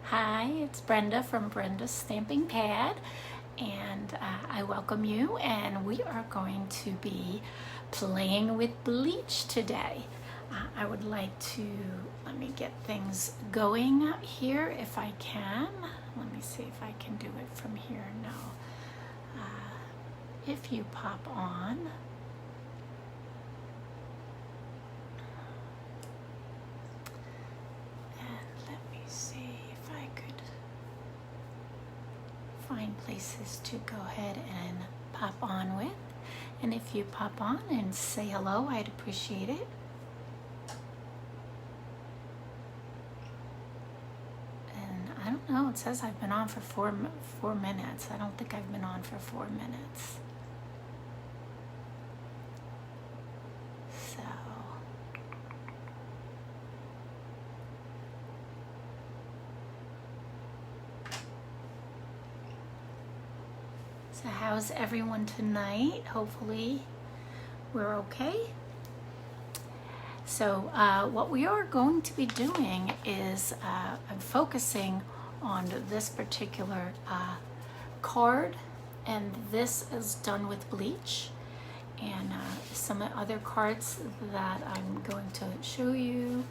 Hi, it's Brenda from Brenda's Stamping Pad, and I welcome you, and we are going to be playing with Bleach today. I would like to, let me get things going here if I can. Let me see if I can do it from here. No. If you pop on, find places to go ahead and pop on with. And if you pop on and say hello, I'd appreciate it. And I don't know, it says I've been on for four minutes. I don't think I've been on for 4 minutes. So how's everyone tonight? Hopefully we're okay. So what we are going to be doing is I'm focusing on this particular card, and this is done with bleach, and some other cards that I'm going to show you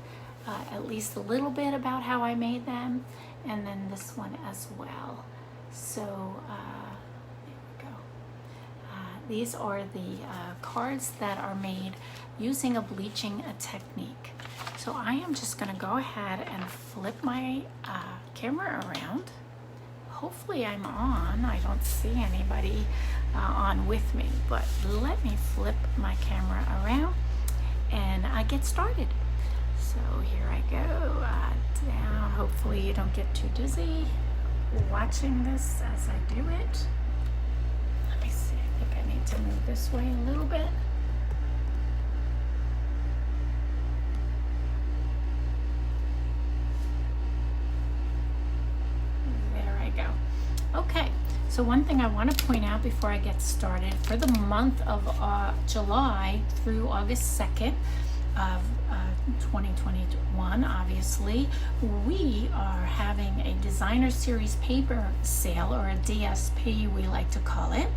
at least a little bit about how I made them, and then this one as well. So these are the cards that are made using a bleaching technique. So I am just going to go ahead and flip my camera around. Hopefully I'm on. I don't see anybody on with me, but let me flip my camera around and I get started. So here I go down. Hopefully you don't get too dizzy watching this as I do it. I need to move this way a little bit. There I go. Okay, so one thing I want to point out before I get started, for the month of July through August 2nd of 2021, obviously, we are having a designer series paper sale, or a DSP we like to call it,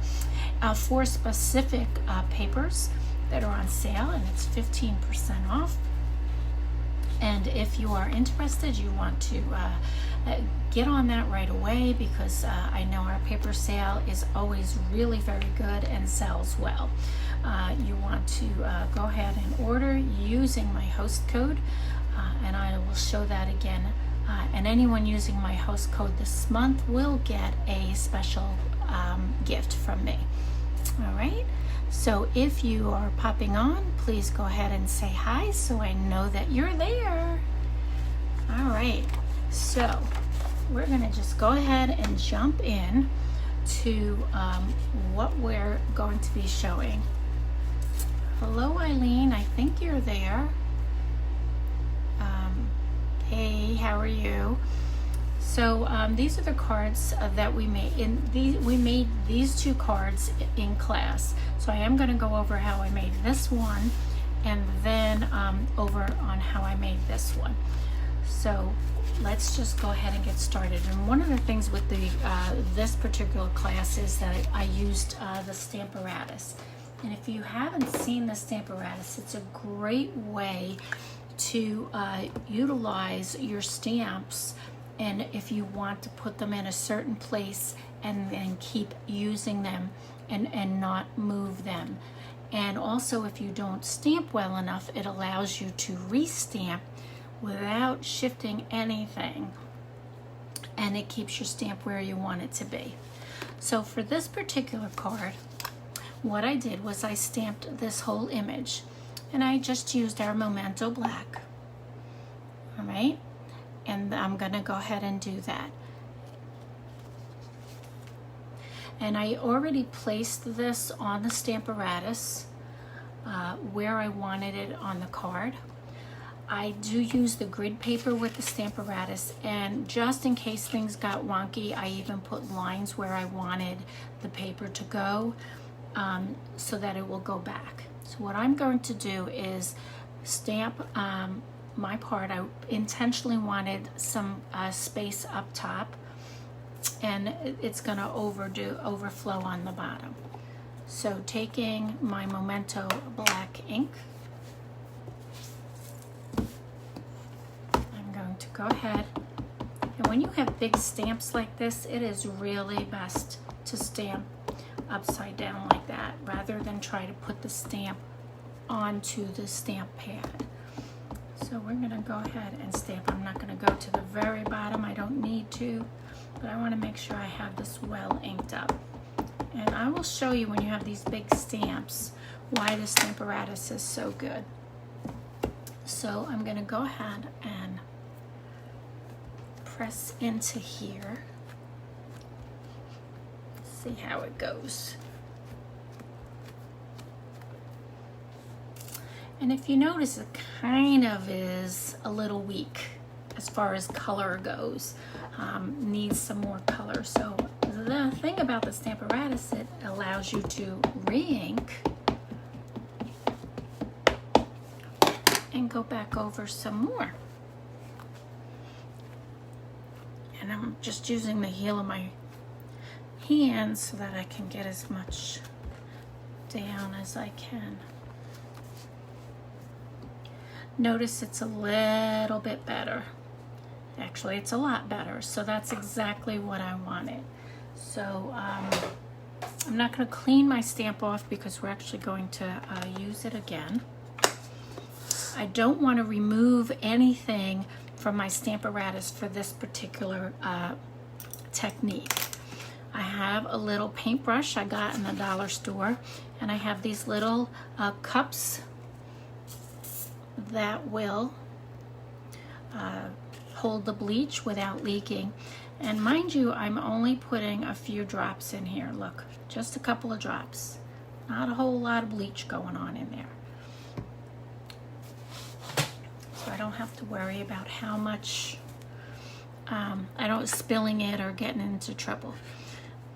for specific papers that are on sale, and it's 15% off. And if you are interested, you want to get on that right away, because I know our paper sale is always really very good and sells well. You want to go ahead and order using my host code, and I will show that again. And anyone using my host code this month will get a special gift from me. All right, so if you are popping on, please go ahead and say hi so I know that you're there. All right, so we're gonna just go ahead and jump in to what we're going to be showing. Hello, Eileen, I think you're there. Hey, how are you? So these are the cards that we made. We made these two cards in class. So I am going to go over how I made this one, and then over on how I made this one. So let's just go ahead and get started. And one of the things with the this particular class is that I used the Stamparatus. And if you haven't seen the Stamparatus, it's a great way to utilize your stamps, and if you want to put them in a certain place and keep using them and not move them. And also, if you don't stamp well enough, it allows you to restamp without shifting anything, and it keeps your stamp where you want it to be. So for this particular card, what I did was I stamped this whole image, and I just used our Memento Black. All right, and I'm gonna go ahead and do that. And I already placed this on the Stamparatus where I wanted it on the card. I do use the grid paper with the Stamparatus, and just in case things got wonky, I even put lines where I wanted the paper to go, so that it will go back. So what I'm going to do is stamp my part, I intentionally wanted some space up top, and it's going to overflow on the bottom. So taking my Memento black ink, I'm going to go ahead, and when you have big stamps like this, it is really best to stamp upside down like that rather than try to put the stamp onto the stamp pad. So we're going to go ahead and stamp. I'm not going to go to the very bottom, I don't need to, but I want to make sure I have this well inked up. And I will show you when you have these big stamps why the Stamparatus is so good. So I'm going to go ahead and press into here. See how it goes. And if you notice, it kind of is a little weak as far as color goes. Needs some more color. So the thing about the Stamparatus, it allows you to re-ink and go back over some more. And I'm just using the heel of my hand so that I can get as much down as I can. Notice it's a little bit better. Actually, it's a lot better. So that's exactly what I wanted. So I'm not going to clean my stamp off because we're actually going to use it again. I don't want to remove anything from my Stamparatus for this particular technique. I have a little paintbrush I got in the dollar store, and I have these little cups that will hold the bleach without leaking. And mind you, I'm only putting a few drops in here. Look, just a couple of drops. Not a whole lot of bleach going on in there. So I don't have to worry about how much, I don't spilling it or getting into trouble.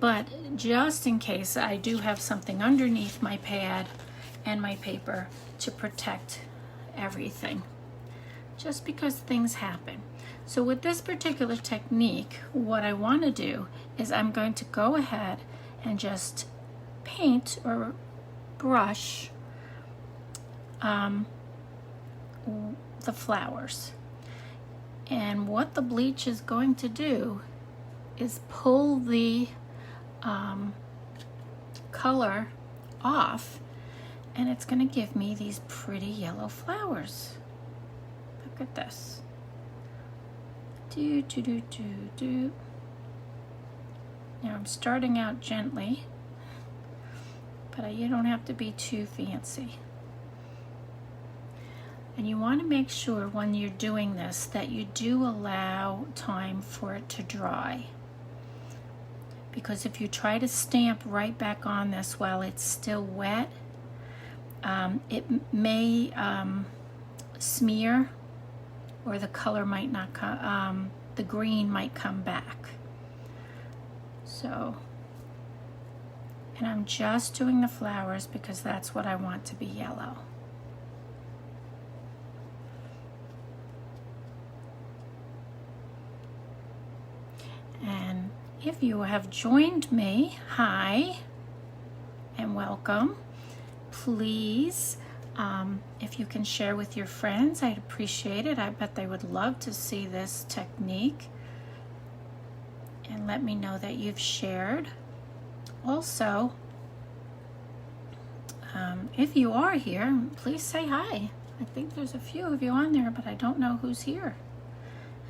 But just in case, I do have something underneath my pad and my paper to protect everything, just because things happen. So with this particular technique, what I want to do is I'm going to go ahead and just paint or brush the flowers. And what the bleach is going to do is pull the color off, and it's going to give me these pretty yellow flowers. Look at this. Do. Now I'm starting out gently, but you don't have to be too fancy. And you want to make sure when you're doing this that you do allow time for it to dry. Because if you try to stamp right back on this while it's still wet, it may smear, or the color might not come, the green might come back. So, and I'm just doing the flowers because that's what I want to be yellow. And if you have joined me, hi and welcome. Please, if you can share with your friends, I'd appreciate it. I bet they would love to see this technique. And let me know that you've shared. Also, if you are here, please say hi. I think there's a few of you on there, but I don't know who's here.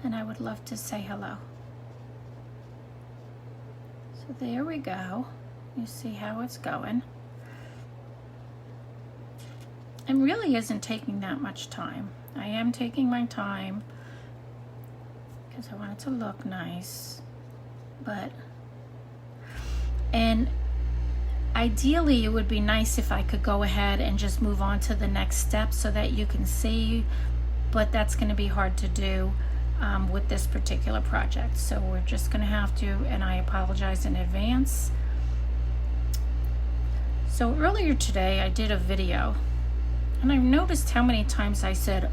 And I would love to say hello. So there we go. You see how it's going. It really isn't taking that much time. I am taking my time because I want it to look nice. And ideally it would be nice if I could go ahead and just move on to the next step so that you can see, but that's going to be hard to do with this particular project. So we're just going to have to, and I apologize in advance. So earlier today I did a video, and I've noticed how many times I said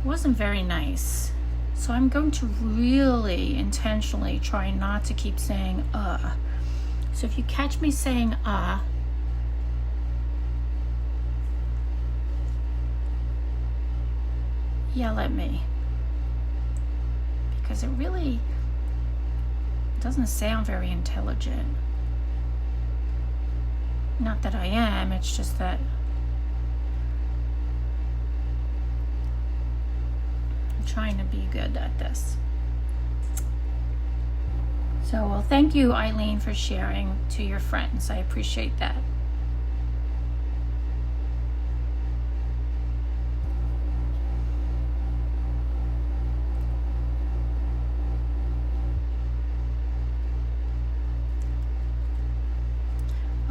wasn't very nice. So I'm going to really intentionally try not to keep saying So if you catch me saying yell at me, because it really doesn't sound very intelligent. Not that I am, it's just that I'm trying to be good at this. So, well, thank you, Eileen, for sharing to your friends. I appreciate that.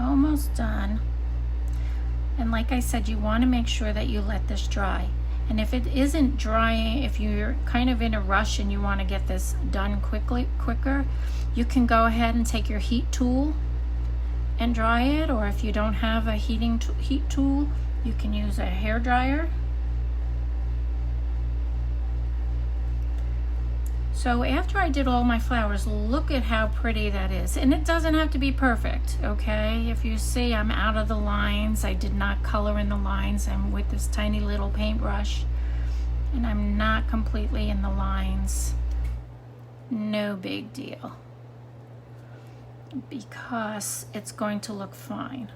Almost done. And like I said, you want to make sure that you let this dry. And if it isn't drying, if you're kind of in a rush and you want to get this done quicker, you can go ahead and take your heat tool and dry it. Or if you don't have a heat tool, you can use a hair dryer. So after I did all my flowers, look at how pretty that is. And it doesn't have to be perfect, okay? If you see, I'm out of the lines. I did not color in the lines. I'm with this tiny little paintbrush, and I'm not completely in the lines. No big deal, because it's going to look fine.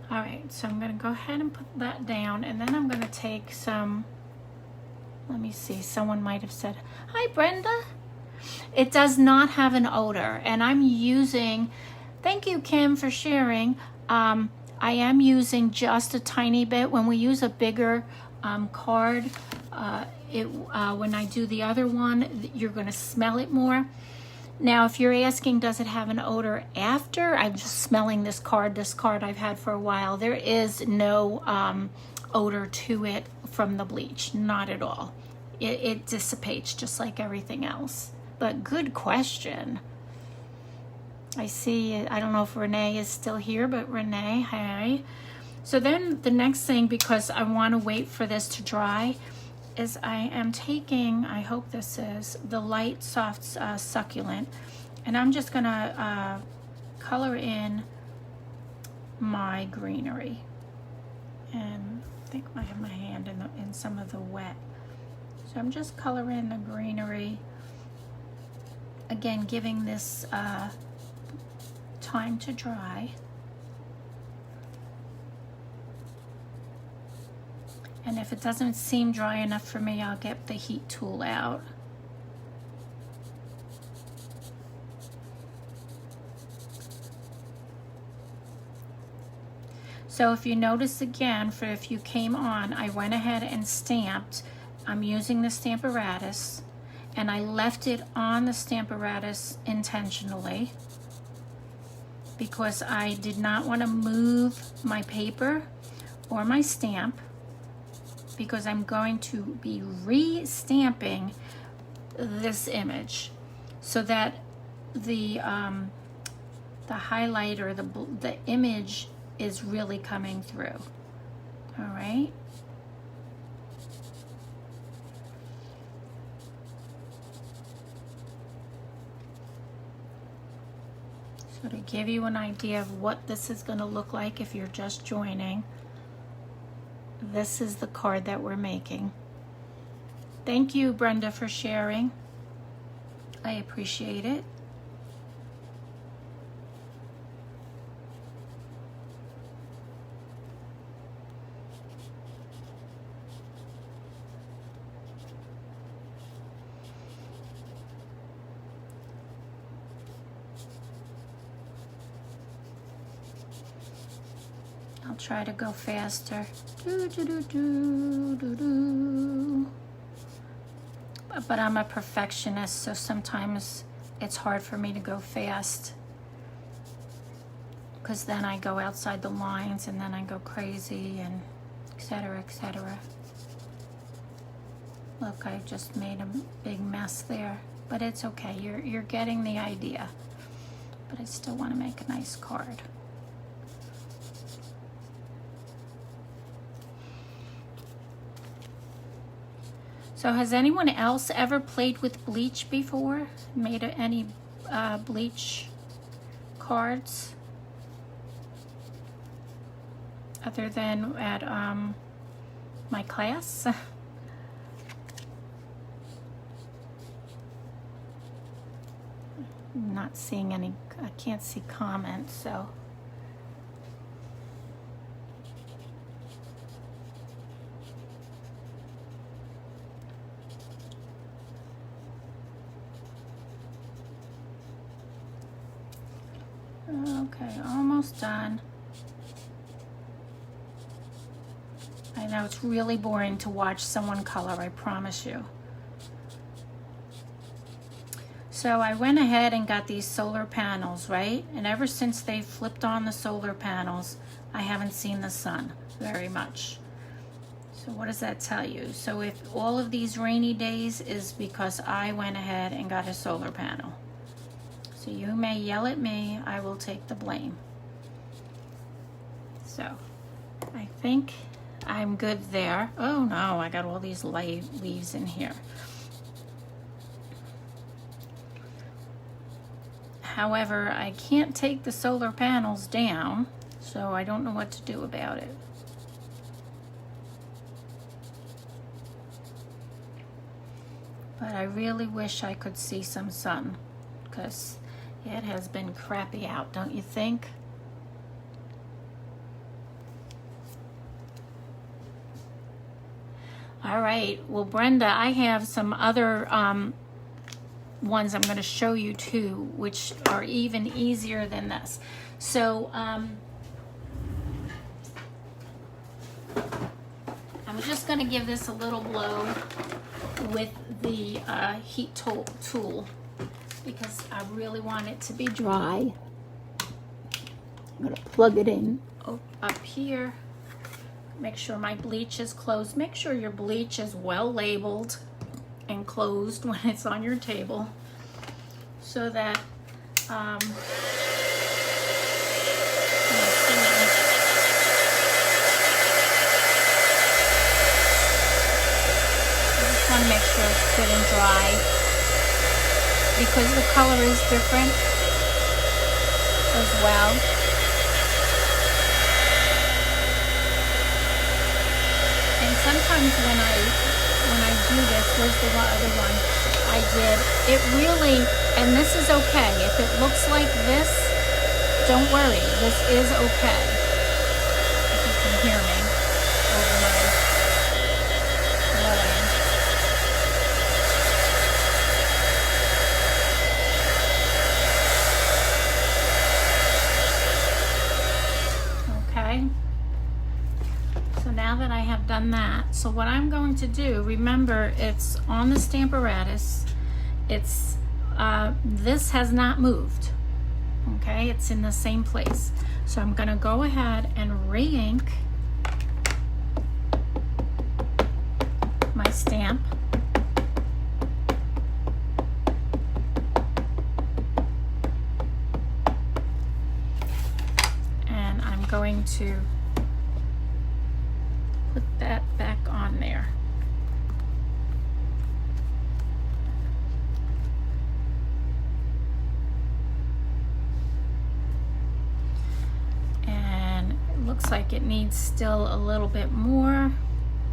All right, so I'm gonna go ahead and put that down, and then I'm gonna take some, let me see, someone might have said, hi Brenda. It does not have an odor, and I'm using, thank you Kim for sharing, I am using just a tiny bit. When we use a bigger card, when I do the other one, you're gonna smell it more. Now, if you're asking, does it have an odor after? I'm just smelling this card I've had for a while. There is no odor to it from the bleach, not at all. It dissipates just like everything else. But good question. I see, I don't know if Renee is still here, but Renee, hi. So then the next thing, because I want to wait for this to dry, is I am taking, I hope this is the light soft succulent, and I'm just gonna color in my greenery. And I think I have my hand in some of the wet. So I'm just coloring the greenery. Again, giving this time to dry. And if it doesn't seem dry enough for me, I'll get the heat tool out. So if you notice again, for if you came on, I went ahead and stamped. I'm using the Stamparatus, and I left it on the Stamparatus intentionally because I did not want to move my paper or my stamp, because I'm going to be re-stamping this image so that the highlight or the image is really coming through. All right. So to give you an idea of what this is going to look like if you're just joining, this is the card that we're making. Thank you, Brenda, for sharing. I appreciate it. I'll try to go faster. But I'm a perfectionist, so sometimes it's hard for me to go fast, because then I go outside the lines and then I go crazy, and etc., etc. Look, I just made a big mess there, but it's okay. You're getting the idea. But I still want to make a nice card. So has anyone else ever played with bleach before? Made any bleach cards? Other than at my class? I'm not seeing any, I can't see comments, so. Okay, almost done. I know it's really boring to watch someone color, I promise you. So I went ahead and got these solar panels, right? And ever since they flipped on the solar panels, I haven't seen the sun very much. So what does that tell you? So if all of these rainy days is because I went ahead and got a solar panel. So you may yell at me, I will take the blame. So I think I'm good there. Oh no, I got all these leaves in here. However, I can't take the solar panels down, so I don't know what to do about it. But I really wish I could see some sun, because it has been crappy out, don't you think? All right, well, Brenda, I have some other ones I'm going to show you too, which are even easier than this. So I'm just going to give this a little blow with the heat tool because I really want it to be dry. I'm going to plug it in up here. Make sure my bleach is closed. Make sure your bleach is well labeled and closed when it's on your table, so that I just want to make sure it's good and dry because the color is different as well. And sometimes when I do this, where's the other one I did, it really, and this is okay. If it looks like this, don't worry, this is okay. If you can hear me over my blowing. Okay. So now that I have done that, so what I'm going to do, remember it's on the Stamparatus, it's, this has not moved, okay? It's in the same place. So I'm gonna go ahead and re-ink my stamp. And I'm going to put that back on there. And it looks like it needs still a little bit more,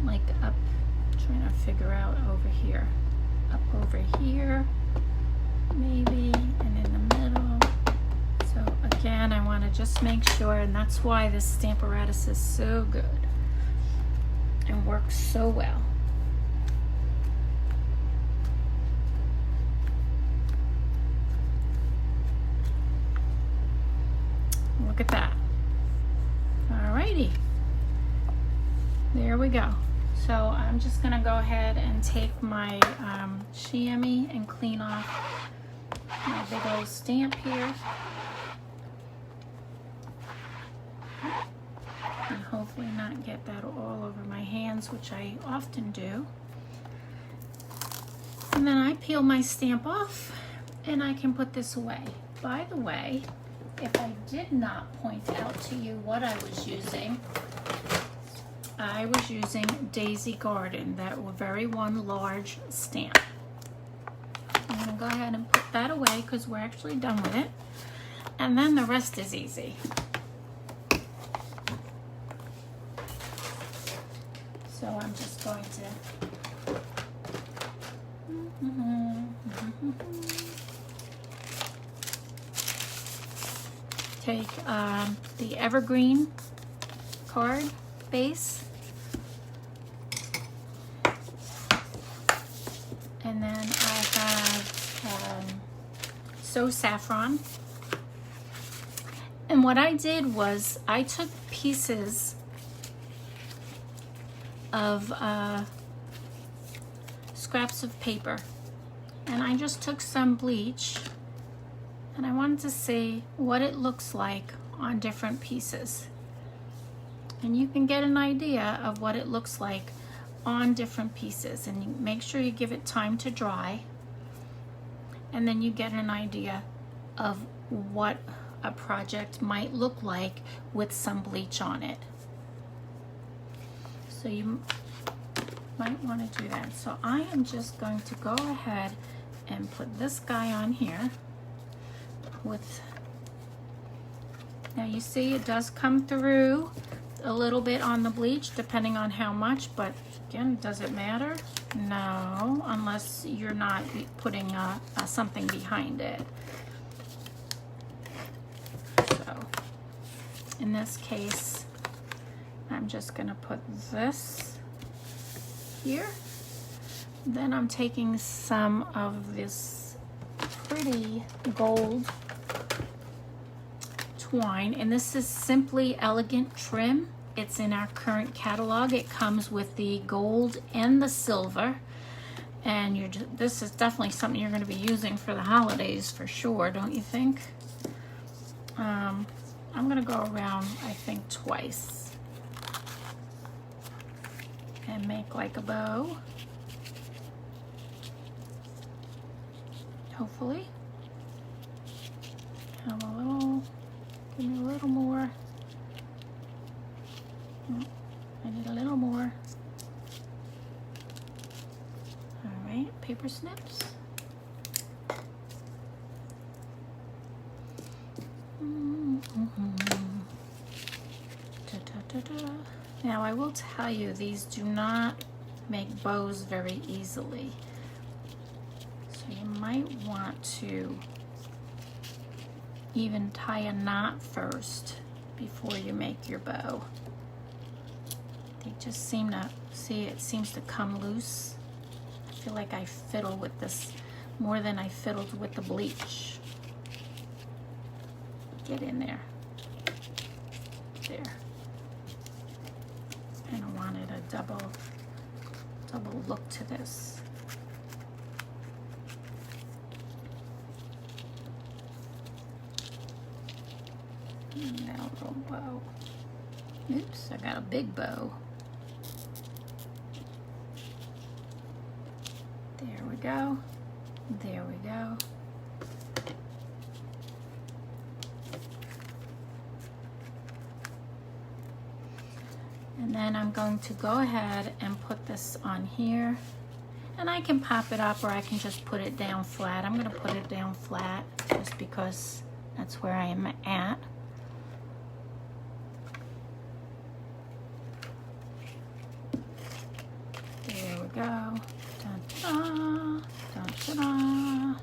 like up, trying to figure out over here. Up over here, maybe, and in the middle. So again, I want to just make sure, and that's why this Stamparatus is so good and works so well. Look at that. Alrighty. There we go. So I'm just gonna go ahead and take my chamois and clean off my big old stamp here. And hopefully not get that all over my hands, which I often do. And then I peel my stamp off and I can put this away. By the way, if I did not point out to you what I was using, I was using Daisy Garden, that very one large stamp. I'm gonna go ahead and put that away because we're actually done with it. And then the rest is easy. So I'm just going to take the evergreen card base, and then I have So Saffron. And what I did was I took pieces of scraps of paper, and I just took some bleach, and I wanted to see what it looks like on different pieces. And you can get an idea of what it looks like on different pieces, and you make sure you give it time to dry, and then you get an idea of what a project might look like with some bleach on it. So you might want to do that. So I am just going to go ahead and put this guy on here with, now you see it does come through a little bit on the bleach depending on how much, but again, does it matter? No, unless you're not putting something behind it. So in this case, I'm just gonna put this here. Then I'm taking some of this pretty gold twine, and this is Simply Elegant Trim. It's in our current catalog. It comes with the gold and the silver, and this is definitely something you're going to be using for the holidays for sure, don't you think? I'm going to go around, I think, twice and make like a bow, hopefully. Have a little, give me a little more. I need a little more. All right, paper snips. Now I will tell you, these do not make bows very easily. So you might want to even tie a knot first before you make your bow. They just seem to, see, it seems to come loose. I feel like I fiddle with this more than I fiddled with the bleach. Get in there. There. And I wanted a double look to this. Now a little bow. Oops, I got a big bow. There we go. There we go. And then I'm going to go ahead and put this on here. And I can pop it up, or I can just put it down flat. I'm going to put it down flat just because that's where I am at. There we go. Dun, dun, dun, dun, dun.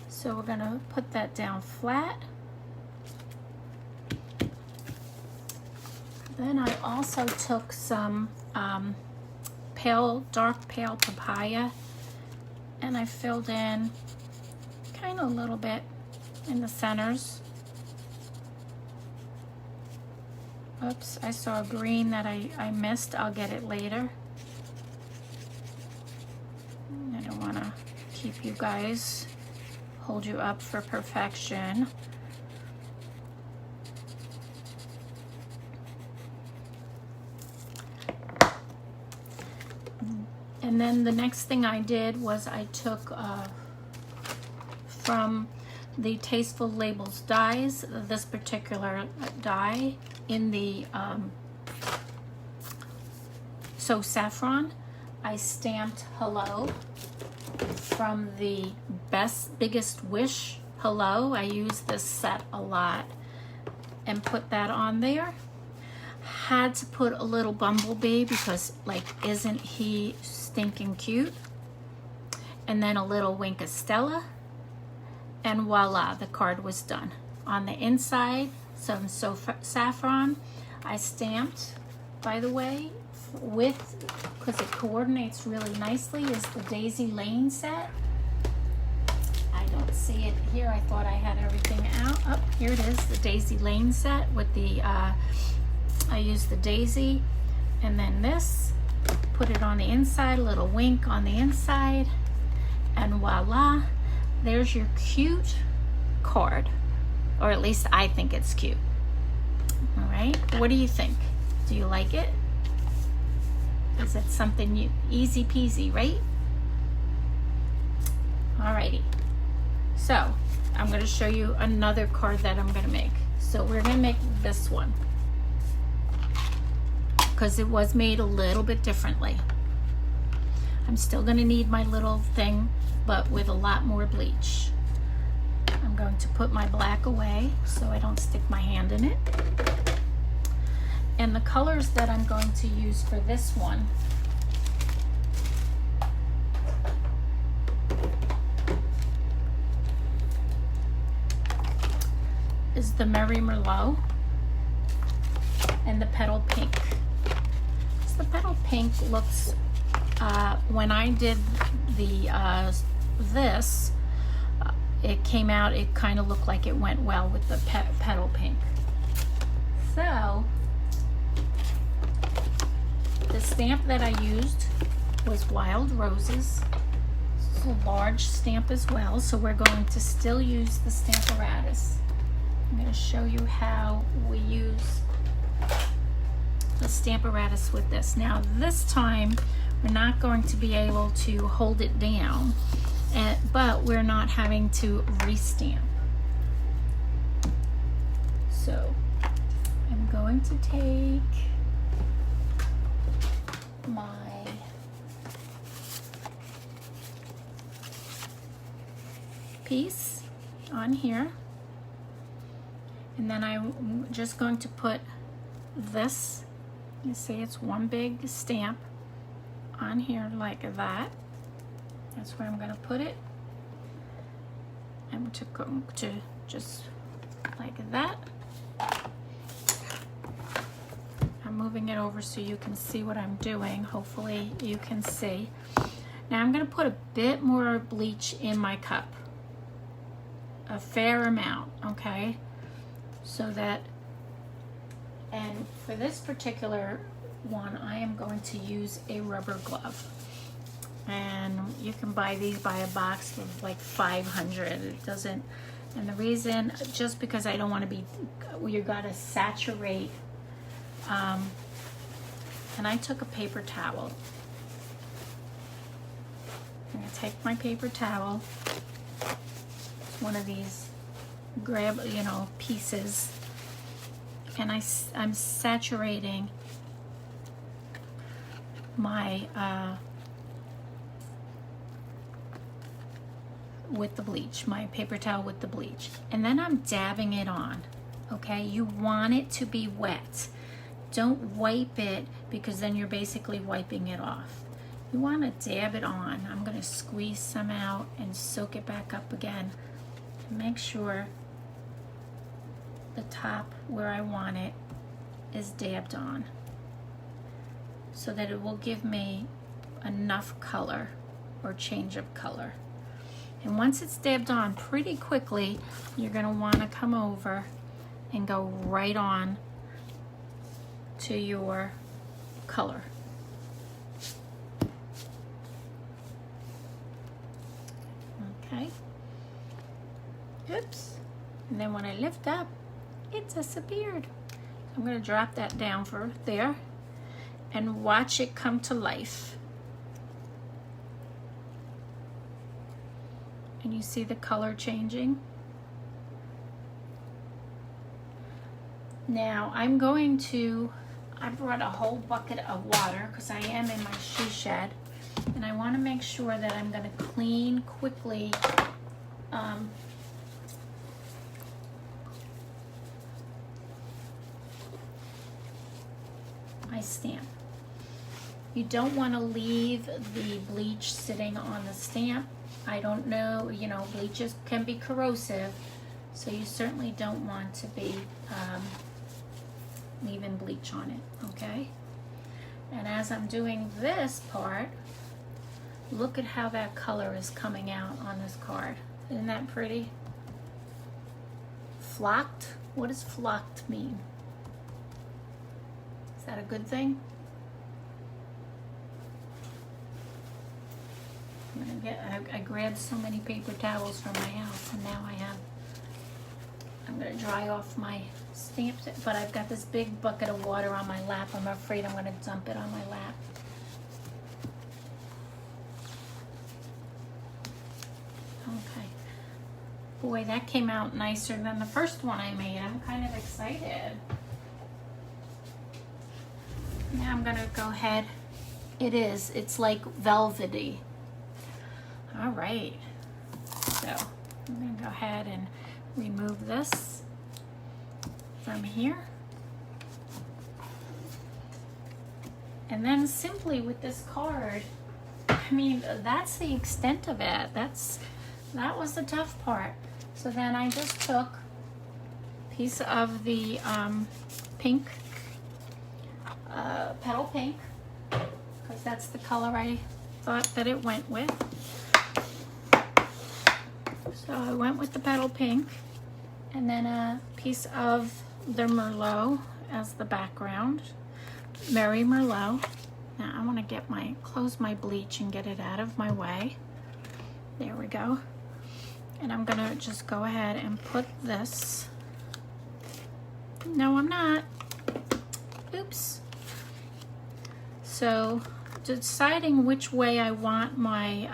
So we're going to put that down flat. Then I also took some dark pale papaya, and I filled in kind of a little bit in the centers. Oops, I saw a green that I missed. I'll get it later. I don't want to keep you guys, hold you up for perfection. And then the next thing I did was I took from the Tasteful Labels dies, this particular die in the so saffron, I stamped hello from the Biggest Wish hello. I use this set a lot and put that on there. Had to put a little bumblebee because, like, isn't he stinking cute? And then a little Wink of Stella, and voila, the card was done. On the inside, some saffron. I stamped, by the way, with, because it coordinates really nicely, is the Daisy Lane set. I don't see it here. I thought I had everything out. Oh, here it is, the Daisy Lane set with the, I used the daisy, and then this, put it on the inside, a little wink on the inside, and voila, there's your cute card. Or at least I think it's cute. All right, what do you think? Do you like it? Is it something easy peasy, right? Alrighty, so I'm going to show you another card that I'm going to make. So we're going to make this one because it was made a little bit differently. I'm still going to need my little thing, but with a lot more bleach. I'm going to put my black away so I don't stick my hand in it. And the colors that I'm going to use for this one is the Merry Merlot and the Petal Pink. So the Petal Pink looks, when I did the this, it came out, it kind of looked like it went well with the Petal Pink. So the stamp that I used was Wild Roses. It's a large stamp as well, so we're going to still use the Stamparatus. I'm going to show you how we use the Stamparatus with this. Now this time we're not going to be able to hold it down, but we're not having to restamp. So I'm going to take my piece on here, and then I'm just going to put this, you see it's one big stamp on here like that. That's where I'm going to put it. I'm going to just like that. I'm moving it over so you can see what I'm doing. Hopefully you can see. Now I'm going to put a bit more bleach in my cup. A fair amount, okay? So that, and for this particular one, I am going to use a rubber glove. And you can buy these by a box of like 500. It doesn't, and the reason, just because I don't want to be, you gotta saturate, and I took a paper towel. I'm gonna take my paper towel, it's one of these grab, pieces, and I'm saturating my, with the bleach, my paper towel with the bleach, and then I'm dabbing it on. Okay, you want it to be wet. Don't wipe it, because then you're basically wiping it off. You want to dab it on. I'm going to squeeze some out and soak it back up again to make sure the top where I want it is dabbed on, so that it will give me enough color or change of color. And once it's dabbed on pretty quickly, you're going to want to come over and go right on to your color. Okay. Oops. And then when I lift up, it disappeared. I'm going to drop that down for there and watch it come to life. And you see the color changing. Now I'm going to, I brought a whole bucket of water because I am in my she shed, and I want to make sure that I'm going to clean quickly my stamp. You don't want to leave the bleach sitting on the stamp. I don't know, you know, bleaches can be corrosive, so you certainly don't want to be leaving bleach on it, okay? And as I'm doing this part, look at how that color is coming out on this card. Isn't that pretty? Flocked? What does flocked mean? Is that a good thing? I'm gonna get, I grabbed so many paper towels from my house, and now I'm gonna dry off my stamps, but I've got this big bucket of water on my lap. I'm afraid I'm gonna dump it on my lap. Okay. Boy, that came out nicer than the first one I made. I'm kind of excited. Now I'm gonna go ahead. It's like velvety. All right. So I'm gonna go ahead and remove this from here. And then simply with this card, I mean, that's the extent of it. That was the tough part. So then I just took a piece of the pink, petal pink, because that's the color I thought that it went with. So I went with the petal pink, and then a piece of the Merlot as the background, Merry Merlot. Now I want to close my bleach and get it out of my way. There we go. And I'm gonna just go ahead and put this. No, I'm not. Oops. So deciding which way I want my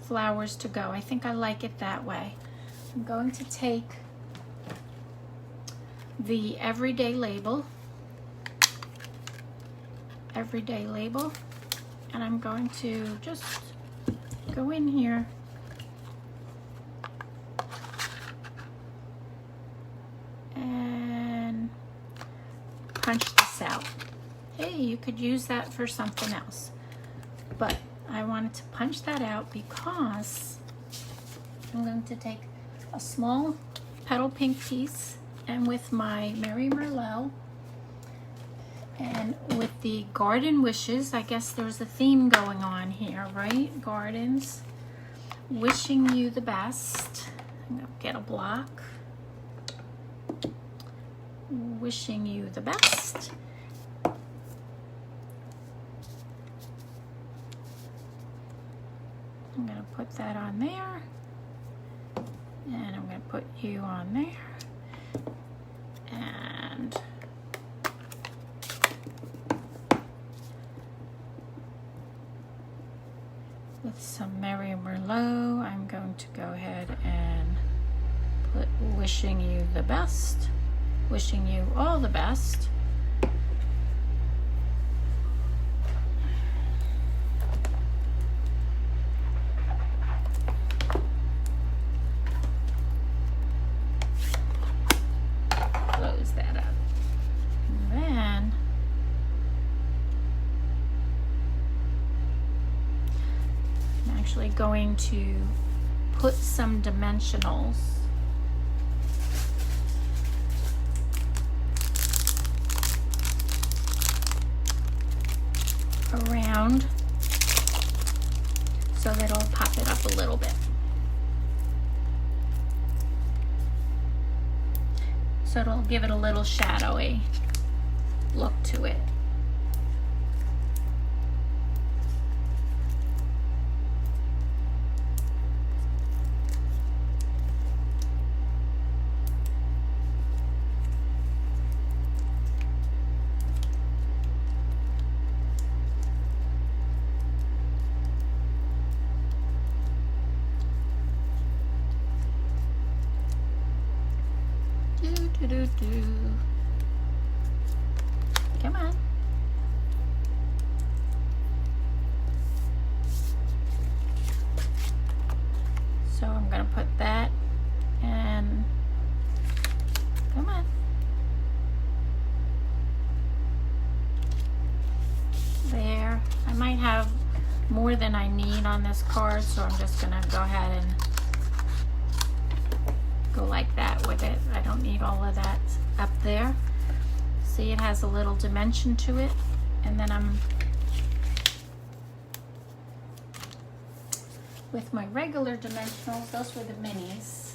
flowers to go. I think I like it that way. I'm going to take the everyday label, and I'm going to just go in here and punch this out. Hey, you could use that for something else, but I wanted to punch that out because I'm going to take a small petal pink piece, and with my Merry Merlot and with the Garden Wishes, I guess there's a theme going on here, right? Gardens, wishing you the best. I'm gonna get a block. Wishing you the best. I'm gonna put that on there, and I'm gonna put you on there, and with some Merry Merlot, I'm going to go ahead and put wishing you the best, wishing you all the best. Going to put some dimensionals around so that it'll pop it up a little bit. So it'll give it a little shadowy look to it. Come on. So I'm gonna put that and come on. There. I might have more than I need on this card, so I'm just gonna go ahead and go like that with it. I don't need all of that up there. See, it has a little dimension to it. And then I'm with my regular dimensionals, those were the minis.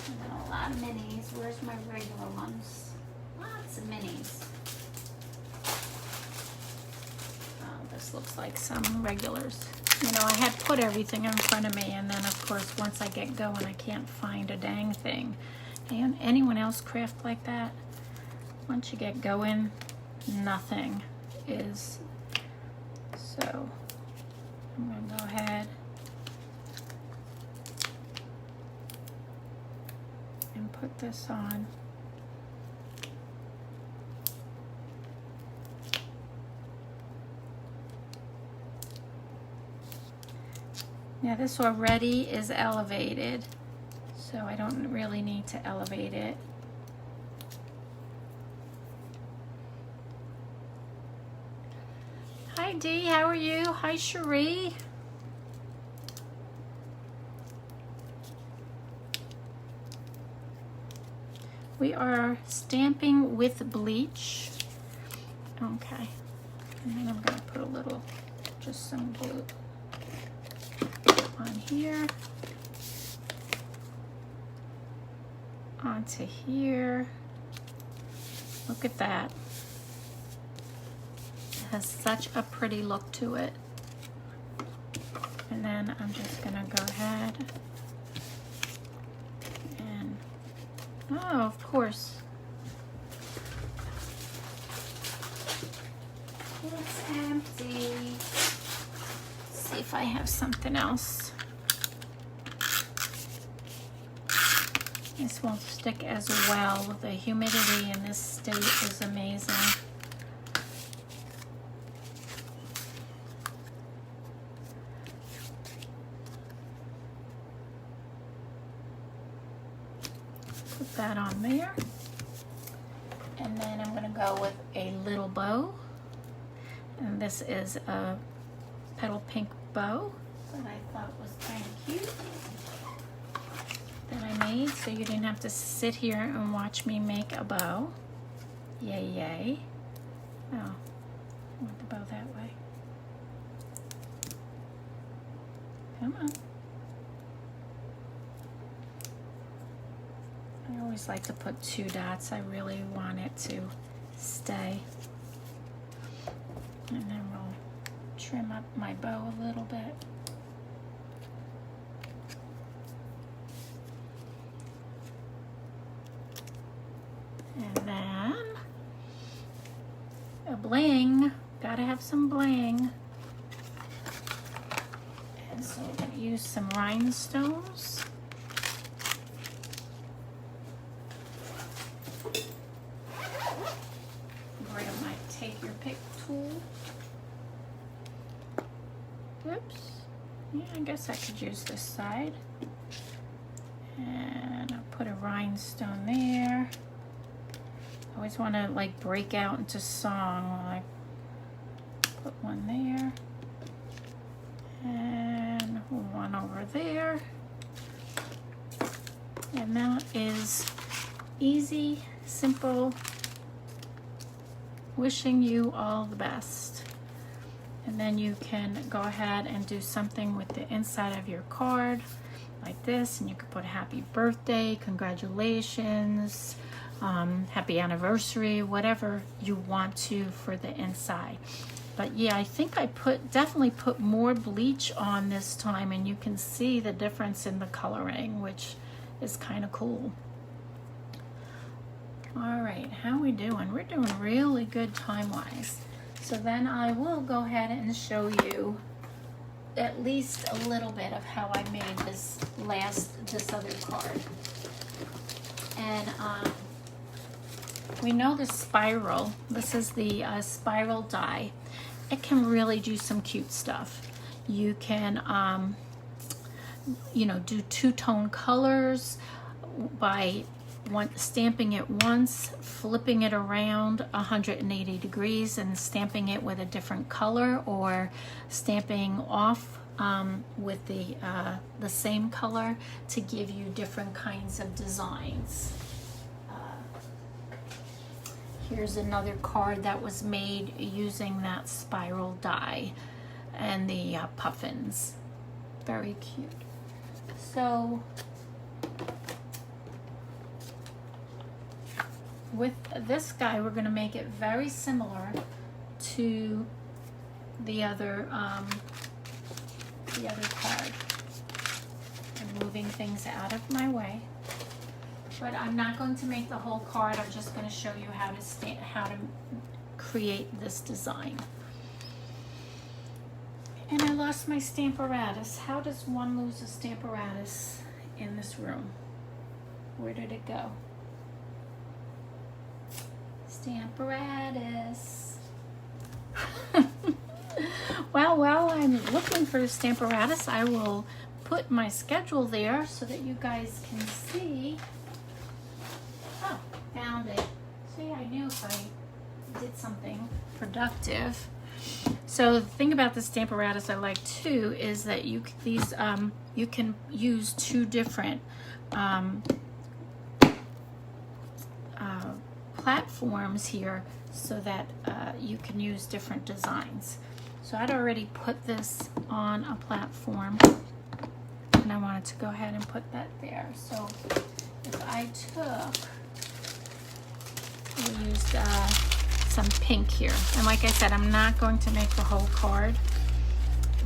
And then a lot of minis. Where's my regular ones? Lots of minis. This looks like some regulars. You know, I had put everything in front of me, and then of course once I get going I can't find a dang thing. And anyone else craft like that? Once you get going, nothing is. So I'm gonna go ahead and put this on. Now this already is elevated, so I don't really need to elevate it. Hi Dee, how are you? Hi Cherie. We are stamping with bleach. Okay, and then I'm gonna put a little, just some glue on here, onto here. Look at that. It has such a pretty look to it. And then I'm just gonna go ahead and, oh, of course. It's empty. See if I have something else. This won't stick as well. The humidity in this state is amazing. Put that on there. And then I'm gonna go with a little bow. And this is a petal pink bow that I thought was kind of cute that I made, so you didn't have to sit here and watch me make a bow. Yay, yay. Oh, I want the bow that way. Come on. I always like to put 2 dots. I really want it to stay. And then we'll trim up my bow a little bit. And then a bling. Gotta have some bling. And so we're gonna use some rhinestones. Grab my take your pick tool. Oops. Yeah, I guess I could use this side. And I'll put a rhinestone there. I always want to like break out into song. Like put one there. And one over there. And that is easy, simple. Wishing you all the best. And then you can go ahead and do something with the inside of your card like this, and you could put happy birthday, congratulations, happy anniversary, whatever you want to for the inside. But yeah, I think I definitely put more bleach on this time, and you can see the difference in the coloring, which is kind of cool. All right, how we doing? We're doing really good time-wise. So then I will go ahead and show you at least a little bit of how I made this other card. And we know the spiral, this is the spiral die. It can really do some cute stuff. You can, you know, do two-tone colors by stamping it once, flipping it around 180 degrees and stamping it with a different color, or stamping off with the same color to give you different kinds of designs. Here's another card that was made using that spiral die and the puffins. Very cute. So with this guy, we're going to make it very similar to the other card. I'm moving things out of my way. But I'm not going to make the whole card. I'm just going to show you how to create this design. And I lost my Stamparatus. How does one lose a Stamparatus in this room? Where did it go? Stamparatus. Well, while I'm looking for the Stamparatus, I will put my schedule there so that you guys can see. Oh, found it. See, I knew if I did something productive. So the thing about the Stamparatus I like too is that you can use two different platforms here so that you can use different designs. So I'd already put this on a platform and I wanted to go ahead and put that there. So if I we used some pink here. And like I said, I'm not going to make the whole card,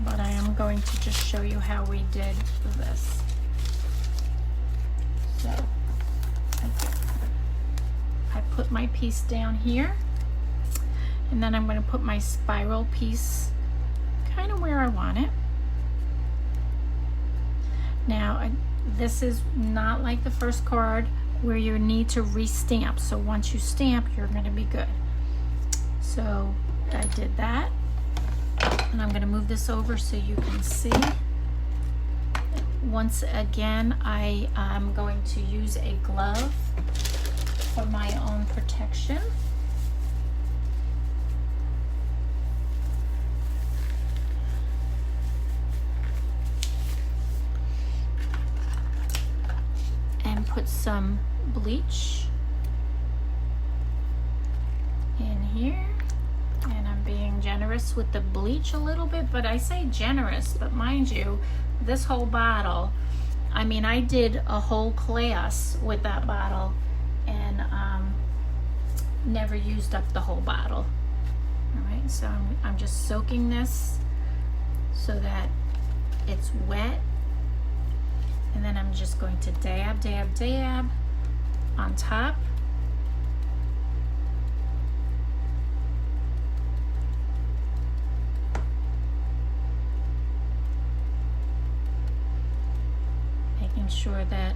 but I am going to just show you how we did this. So I put my piece down here, and then I'm going to put my spiral piece kind of where I want it. Now, this is not like the first card where you need to re-stamp. So once you stamp, you're going to be good. So I did that, and I'm going to move this over so you can see. Once again, I am going to use a glove for my own protection. And put some bleach in here. And I'm being generous with the bleach a little bit, but I say generous, but mind you, this whole bottle, I mean, I did a whole class with that bottle and never used up the whole bottle. All right, so I'm just soaking this so that it's wet, and then I'm just going to dab, dab, dab on top. Sure that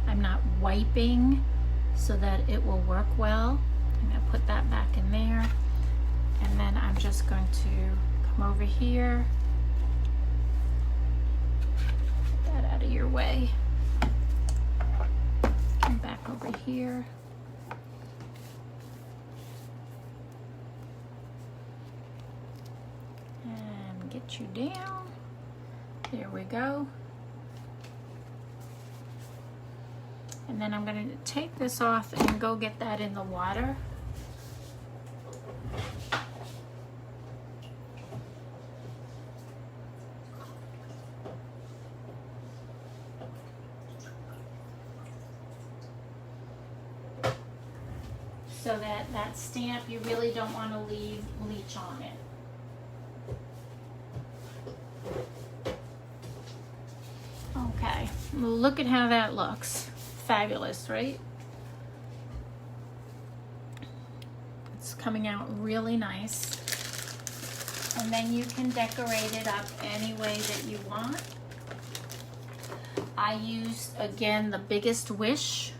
I'm not wiping so that it will work well. I'm going to put that back in there, and then I'm just going to come over here, get that out of your way, come back over here, and get you down. There we go. And then I'm going to take this off and go get that in the water. So that stamp, you really don't want to leave bleach on it. Okay, look at how that looks. Fabulous, right? It's coming out really nice. And then you can decorate it up any way that you want. I used, again, the Biggest Wish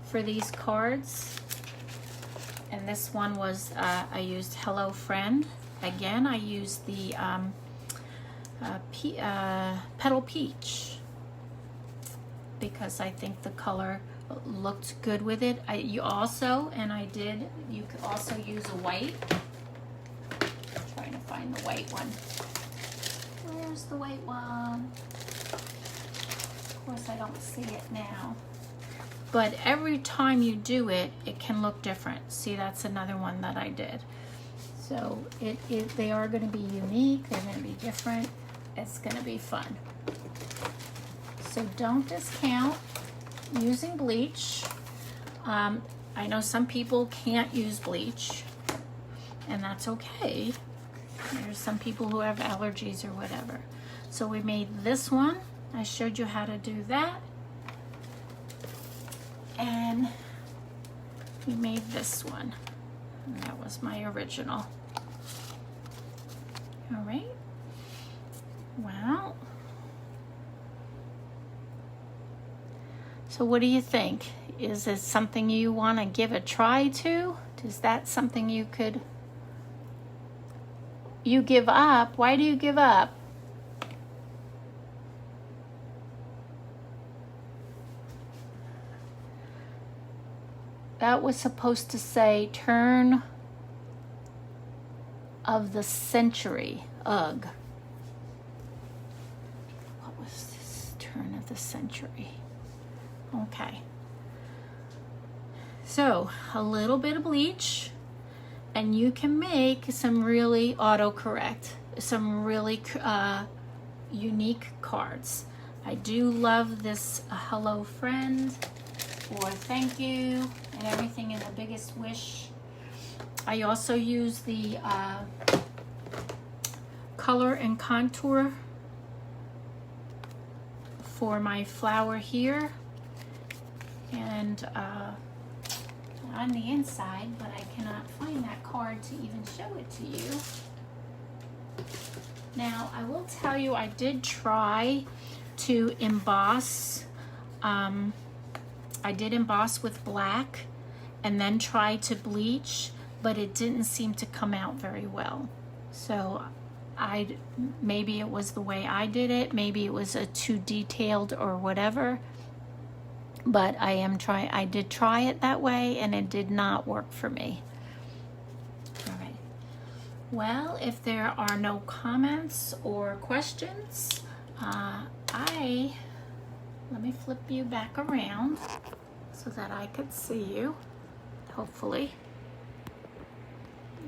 for these cards. And this one was, I used Hello Friend. Again, I used the Petal Peach because I think the color looked good with it. You could also use a white. I'm trying to find the white one. Where's the white one? Of course, I don't see it now. But every time you do it, it can look different. See, that's another one that I did. So they are going to be unique. They're going to be different. It's going to be fun. So don't discount using bleach. I know some people can't use bleach, and that's okay. There's some people who have allergies or whatever. So we made this one. I showed you how to do that. And we made this one. And that was my original. All right. Well, so what do you think? Is it something you want to give a try to? Is that something you give up? Why do you give up? That was supposed to say turn of the century. Ugh. What was this? Turn of the century. Okay. So, a little bit of bleach, and you can make some really autocorrect, some really unique cards. I do love this Hello Friend, or thank you, and everything in the biggest wish. I also use the color and contour for my flower here, and on the inside, but I cannot find that card to even show it to you. Now, I will tell you, I did try to emboss. I did emboss with black and then try to bleach, but it didn't seem to come out very well. So maybe it was the way I did it, maybe it was too detailed or whatever, but I did try it that way and it did not work for me. All right. Well, if there are no comments or questions, let me flip you back around so that I could see you, hopefully.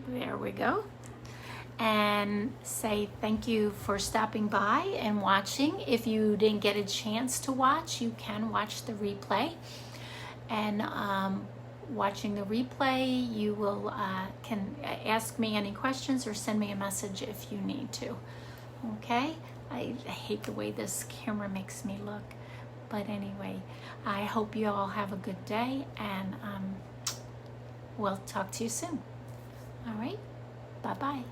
There we go. And say thank you for stopping by and watching. If you didn't get a chance to watch, you can watch the replay. And watching the replay, you will can ask me any questions or send me a message if you need to. Okay? I hate the way this camera makes me look. But anyway, I hope you all have a good day, and we'll talk to you soon. All right? Bye-bye.